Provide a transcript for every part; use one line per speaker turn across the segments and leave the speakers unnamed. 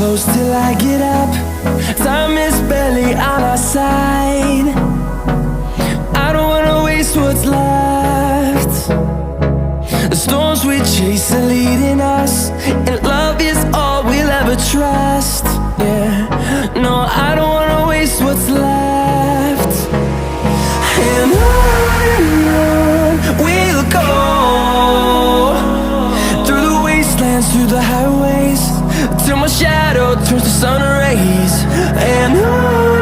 close till I get up. Time is barely on our side. I don't wanna waste what's left. The storms we chase are leading us, and love is all we'll ever trust. Yeah, no, I don't wanna waste what's left. And on we'll go, through the wastelands, through the highways, till my shadow turns to sun rays. And on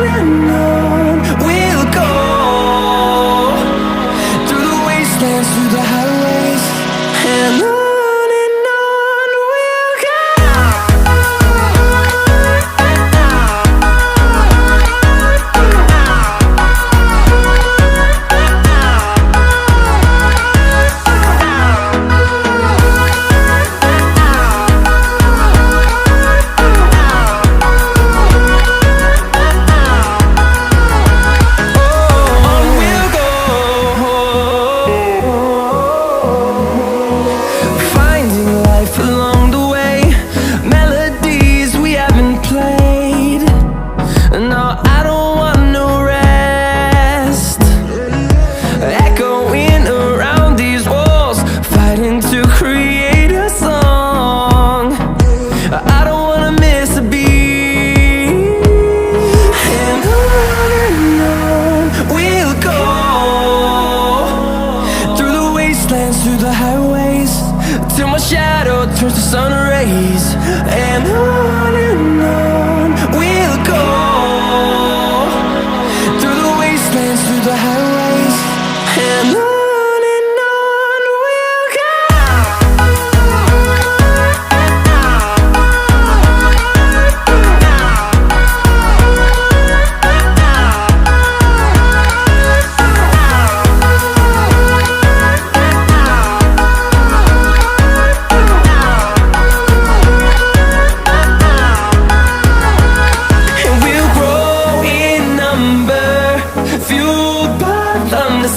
we'll go, through the wastelands, through the highways, and on we'll go. Along the way, melodies we haven't played. No, I don't want no rest. Echoing around these walls, fighting to create a song. I don't wanna miss a beat. And on we'll go, through the wastelands, through the highways, till my shadow turns to sun rays. And on we'll go, through the wastelands, through the highways, and on we'll go.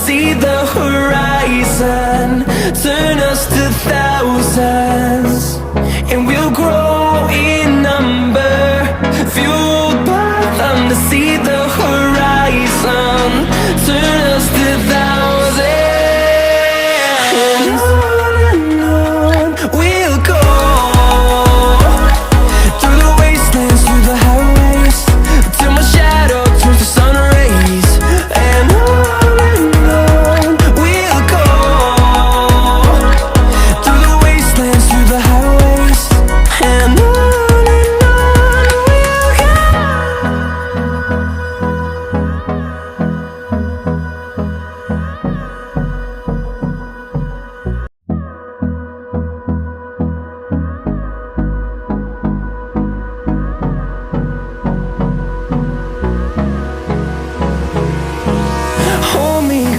See the horizon, turn us to thousands, and we'll grow in number, fueled by them. To see the horizon, turn us to thousands, and on we'll go, through the wastelands, through the highways, till my shadow turns to sun rays. And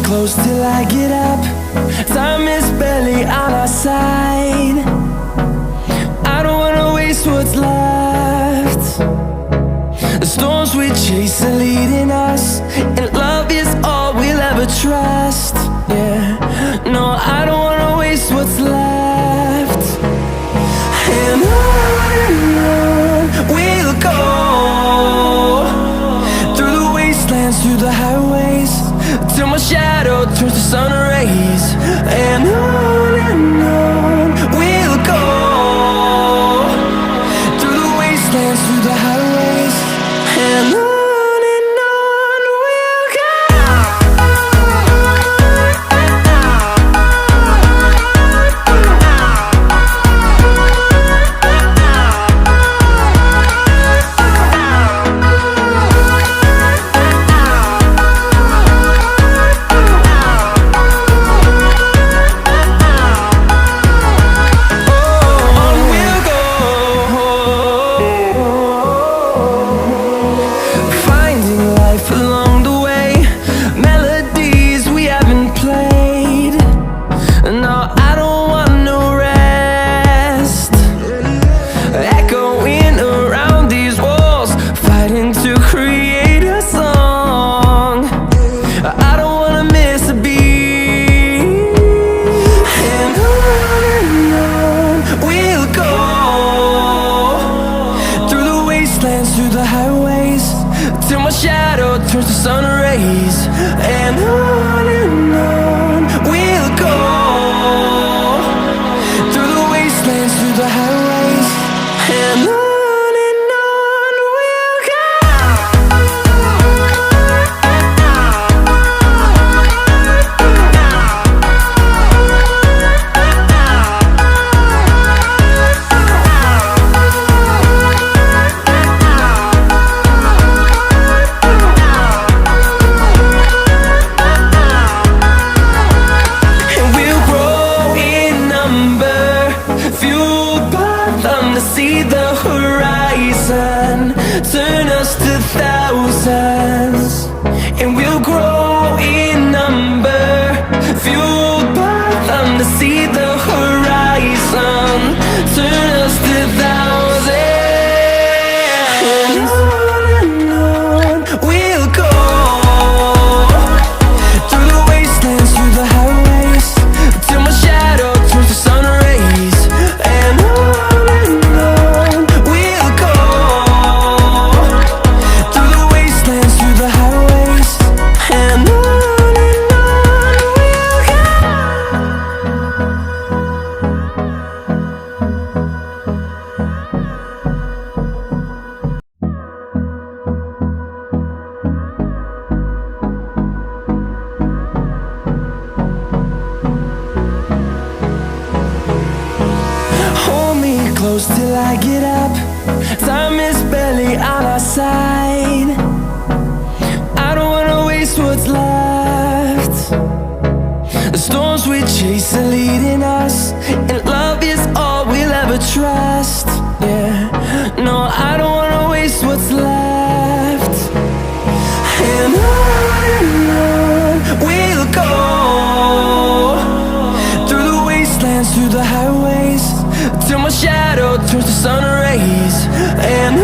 close till I get up. Time is barely on our side. I don't wanna waste what's left. The storms we chase are leading us, and love is all we'll ever trust. Yeah, no, I don't wanna waste what's left. And on we'll go, through the wastelands, through the highways, till my shadow turns to sun rays. And on we'll go, through the wastelands, through the highways, and on we'll go. shadow turns to sun rays. And on we'll go, through the wastelands, through the highways. And on we'll go. See the horizon turn us to thousands, and we'll grow in number, fueled by them to see the horizon turn us to thousands. And on we'll go, through the wastelands, through the highways, till my shadow turns to sun rays. And close till I get up. Time is barely on our side. I don't wanna waste what's left. The storms we chase are leading us, and love is all we'll ever trust. Yeah, no, I don't wanna waste what's left. And on we'll go, through the wastelands, through the highways, till my shadow turns to sun rays. And